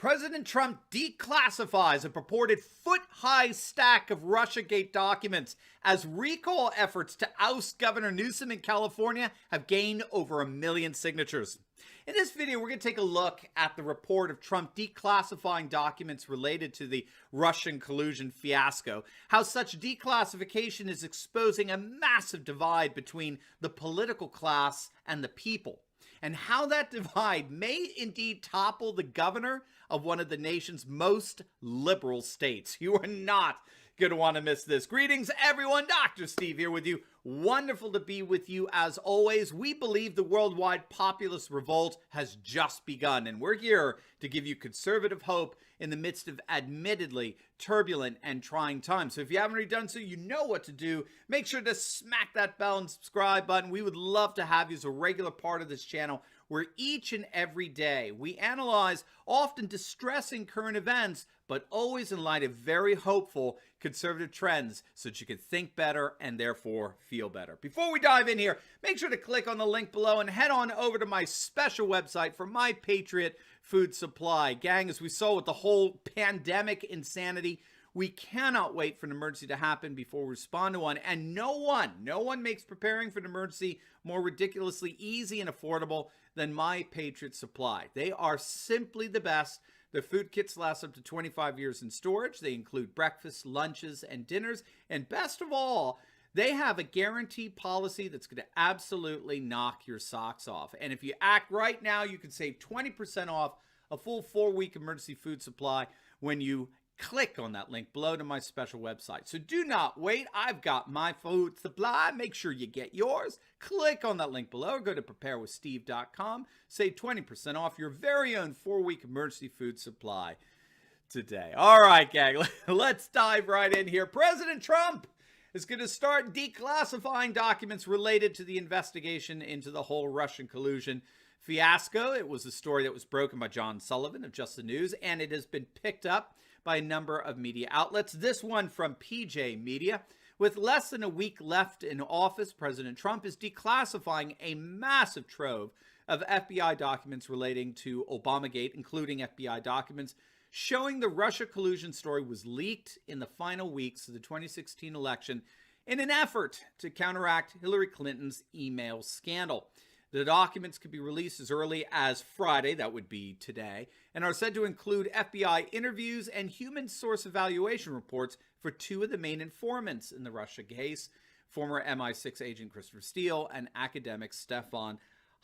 President Trump declassifies a purported foot-high stack of Russiagate documents as recall efforts to oust Governor Newsom in California have gained over 1 million signatures. In this video, we're going to take a look at the report of Trump declassifying documents related to the Russian collusion fiasco, how such declassification is exposing a massive divide between the political class and the people, and how that divide may indeed topple the governor of one of the nation's most liberal states. You are not going to want to miss this. Greetings, everyone. Dr. Steve here with you. Wonderful to be with you as always. We believe the worldwide populist revolt has just begun, and we're here to give you conservative hope in the midst of admittedly turbulent and trying times. So if you haven't already done so, you know what to do. Make sure to smack that bell and subscribe button. We would love to have you as a regular part of this channel, where each and every day we analyze often distressing current events, but always in light of very hopeful conservative trends so that you can think better and therefore feel better. Before we dive in here, make sure to click on the link below and head on over to my special website for my Patriot Food Supply. Gang, as we saw with the whole pandemic insanity, we cannot wait for an emergency to happen before we respond to one. And no one makes preparing for an emergency more ridiculously easy and affordable than My Patriot Supply. They are simply the best. Their food kits last up to 25 years in storage. They include breakfast, lunches, and dinners. And best of all, they have a guarantee policy that's going to absolutely knock your socks off. And if you act right now, you can save 20% off a full 4-week emergency food supply when you click on that link below to my special website. So do not wait. I've got my food supply. Make sure you get yours. Click on that link below or go to preparewithsteve.com. Save 20% off your very own 4-week emergency food supply today. All right, gang, let's dive right in here. President Trump is going to start declassifying documents related to the investigation into the whole Russian collusion fiasco. It was a story that was broken by John Sullivan of Just the News, and it has been picked up by a number of media outlets. This one from PJ Media. With less than a week left in office, President Trump is declassifying a massive trove of FBI documents relating to Obamagate, including FBI documents showing the Russia collusion story was leaked in the final weeks of the 2016 election in an effort to counteract Hillary Clinton's email scandal. The documents could be released as early as Friday, that would be today, and are said to include FBI interviews and human source evaluation reports for 2 of the main informants in the Russia case, former MI6 agent Christopher Steele and academic Stefan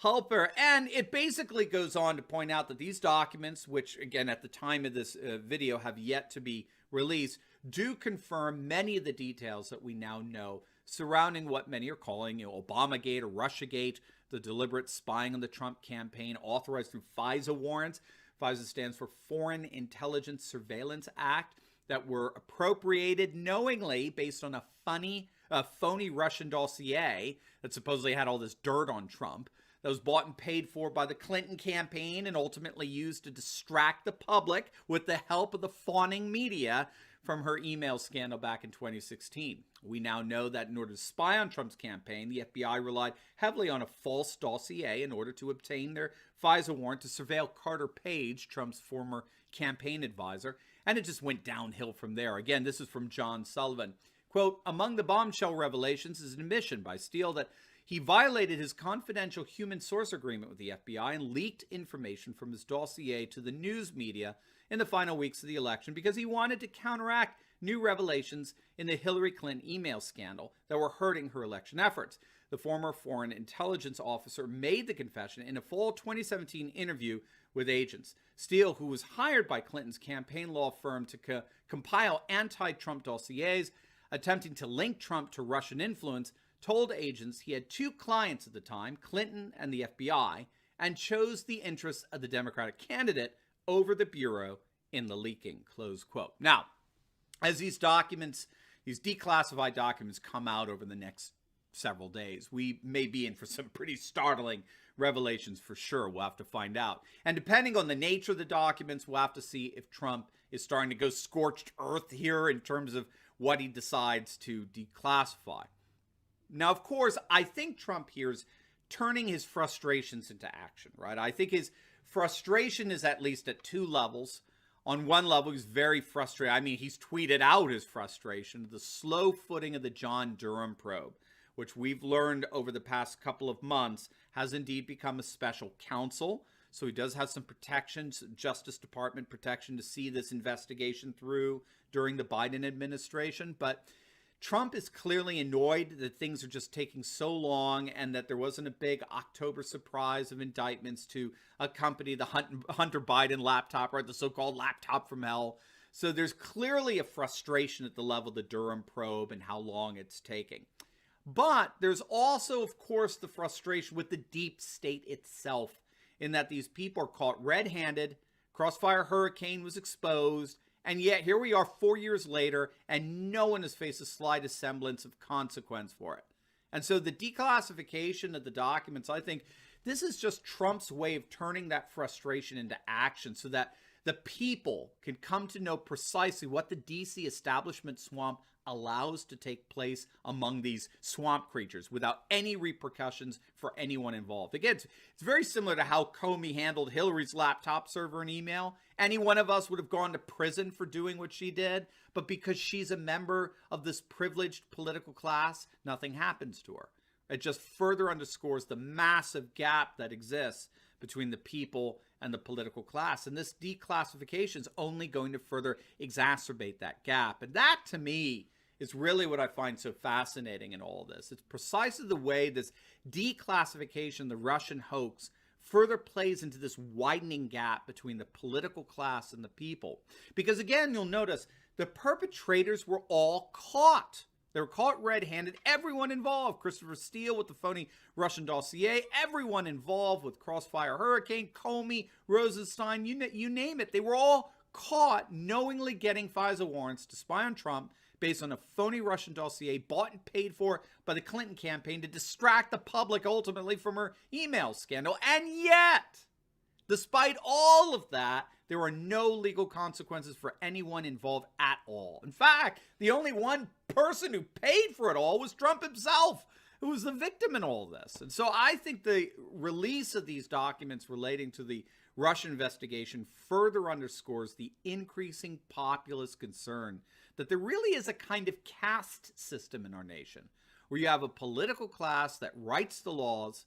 Halper. And it basically goes on to point out that these documents, which again at the time of this video have yet to be released, do confirm many of the details that we now know surrounding what many are calling Obamagate or Russiagate, the deliberate spying on the Trump campaign authorized through FISA warrants. FISA stands for Foreign Intelligence Surveillance Act, that were appropriated knowingly based on a phony Russian dossier that supposedly had all this dirt on Trump, that was bought and paid for by the Clinton campaign and ultimately used to distract the public with the help of the fawning media from her email scandal back in 2016. We now know that in order to spy on Trump's campaign, the FBI relied heavily on a false dossier in order to obtain their FISA warrant to surveil Carter Page, Trump's former campaign advisor, and it just went downhill from there. Again, this is from John Sullivan. Quote, among the bombshell revelations is an admission by Steele that he violated his confidential human source agreement with the FBI and leaked information from his dossier to the news media in the final weeks of the election because he wanted to counteract new revelations in the Hillary Clinton email scandal that were hurting her election efforts. The former foreign intelligence officer made the confession in a fall 2017 interview with agents. Steele, who was hired by Clinton's campaign law firm to compile anti-Trump dossiers attempting to link Trump to Russian influence, told agents he had 2 clients at the time, Clinton and the FBI, and chose the interests of the Democratic candidate over the Bureau in the leaking, close quote. Now, as these documents, these declassified documents come out over the next several days, we may be in for some pretty startling revelations for sure. We'll have to find out. And depending on the nature of the documents, we'll have to see if Trump is starting to go scorched earth here in terms of what he decides to declassify. Now, of course, I think Trump here is turning his frustrations into action, right? I think his frustration is at least at 2 levels. On one level, he's very frustrated. I mean, he's tweeted out his frustration at the slow footing of the John Durham probe, which we've learned over the past couple of months has indeed become a special counsel. So he does have some protections, Justice Department protection to see this investigation through during the Biden administration. But Trump is clearly annoyed that things are just taking so long and that there wasn't a big October surprise of indictments to accompany the Hunter Biden laptop, or the so-called laptop from hell. So there's clearly a frustration at the level of the Durham probe and how long it's taking. But there's also, of course, the frustration with the deep state itself, in that these people are caught red-handed, Crossfire Hurricane was exposed, and yet here we are 4 years later, and no one has faced the slightest semblance of consequence for it. And so the declassification of the documents, I think this is just Trump's way of turning that frustration into action so that the people can come to know precisely what the DC establishment swamp allows to take place among these swamp creatures without any repercussions for anyone involved. Again, it's very similar to how Comey handled Hillary's laptop server and email. Any one of us would have gone to prison for doing what she did, but because she's a member of this privileged political class, nothing happens to her. It just further underscores the massive gap that exists between the people and the political class. And this declassification is only going to further exacerbate that gap. And that, to me, is really what I find so fascinating in all of this. It's precisely the way this declassification, the Russian hoax, further plays into this widening gap between the political class and the people. Because again, you'll notice the perpetrators were all caught. They were caught red-handed. Everyone involved, Christopher Steele with the phony Russian dossier, everyone involved with Crossfire Hurricane, Comey, Rosenstein, you name it. They were all caught knowingly getting FISA warrants to spy on Trump based on a phony Russian dossier bought and paid for by the Clinton campaign to distract the public ultimately from her email scandal. And yet, despite all of that, there were no legal consequences for anyone involved at all. In fact, the only one person who paid for it all was Trump himself, who was the victim in all this. And so I think the release of these documents relating to the Russian investigation further underscores the increasing populist concern that there really is a kind of caste system in our nation, where you have a political class that writes the laws,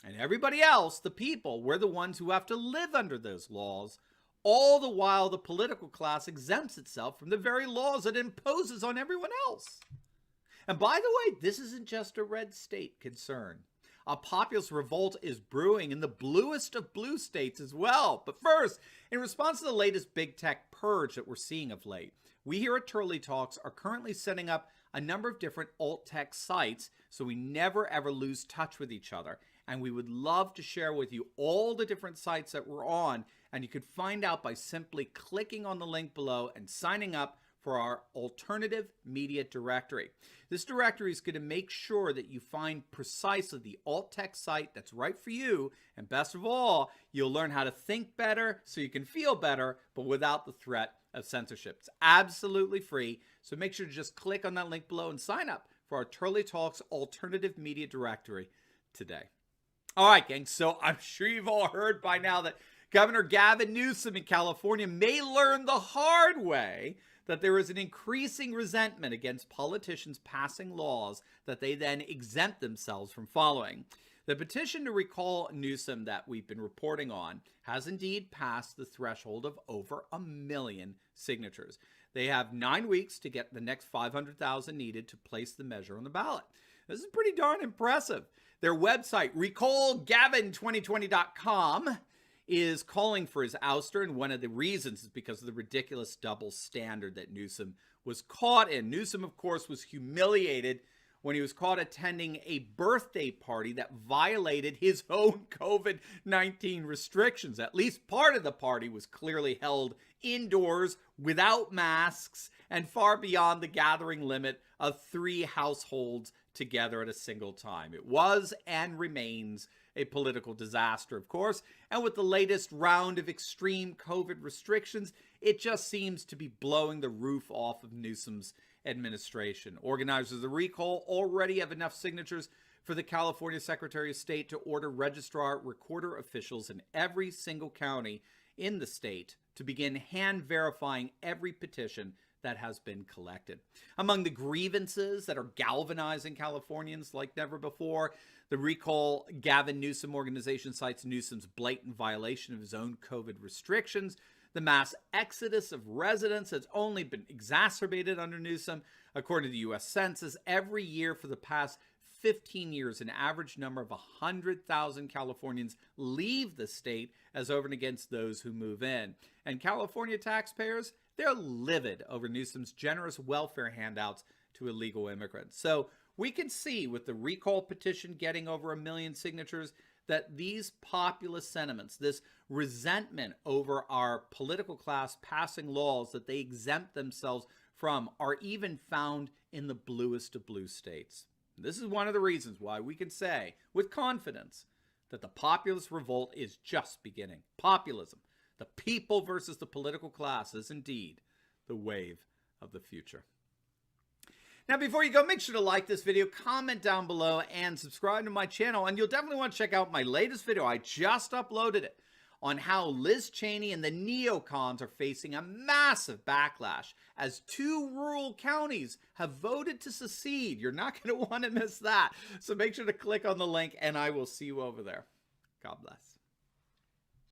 and everybody else, the people, we're the ones who have to live under those laws, all the while the political class exempts itself from the very laws it imposes on everyone else. And by the way, this isn't just a red state concern. A populist revolt is brewing in the bluest of blue states as well. But first, in response to the latest big tech purge that we're seeing of late, we here at Turley Talks are currently setting up a number of different alt-tech sites so we never ever lose touch with each other. And we would love to share with you all the different sites that we're on, and you could find out by simply clicking on the link below and signing up for our alternative media directory. This directory is going to make sure that you find precisely the alt-tech site that's right for you, and best of all, you'll learn how to think better so you can feel better, but without the threat of censorship. It's absolutely free, so make sure to just click on that link below and sign up for our Turley Talks alternative media directory today. All right, gang, so I'm sure you've all heard by now that Governor Gavin Newsom in California may learn the hard way that there is an increasing resentment against politicians passing laws that they then exempt themselves from following. The petition to recall Newsom that we've been reporting on has indeed passed the threshold of over 1 million signatures. They have 9 weeks to get the next 500,000 needed to place the measure on the ballot. This is pretty darn impressive. Their website, recallgavin2020.com, is calling for his ouster, and one of the reasons is because of the ridiculous double standard that Newsom was caught in. Newsom, of course, was humiliated when he was caught attending a birthday party that violated his own COVID-19 restrictions. At least part of the party was clearly held indoors without masks and far beyond the gathering limit of 3 households together at a single time. It was and remains a political disaster, of course, and with the latest round of extreme COVID restrictions, it just seems to be blowing the roof off of Newsom's administration. Organizers of the recall already have enough signatures for the California Secretary of State to order registrar recorder officials in every single county in the state to begin hand verifying every petition that has been collected. Among the grievances that are galvanizing Californians like never before, the Recall Gavin Newsom organization cites Newsom's blatant violation of his own COVID restrictions. The mass exodus of residents has only been exacerbated under Newsom. According to the U.S. Census, every year for the past 15 years, an average number of 100,000 Californians leave the state as over and against those who move in. And California taxpayers, they're livid over Newsom's generous welfare handouts to illegal immigrants. So we can see with the recall petition getting over 1 million signatures that these populist sentiments, this resentment over our political class passing laws that they exempt themselves from, are even found in the bluest of blue states. This is one of the reasons why we can say with confidence that the populist revolt is just beginning. Populism, the people versus the political class, is indeed the wave of the future. Now, before you go, make sure to like this video, comment down below, and subscribe to my channel. And you'll definitely want to check out my latest video. I just uploaded it on how Liz Cheney and the neocons are facing a massive backlash as 2 rural counties have voted to secede. You're not going to want to miss that. So make sure to click on the link, and I will see you over there. God bless.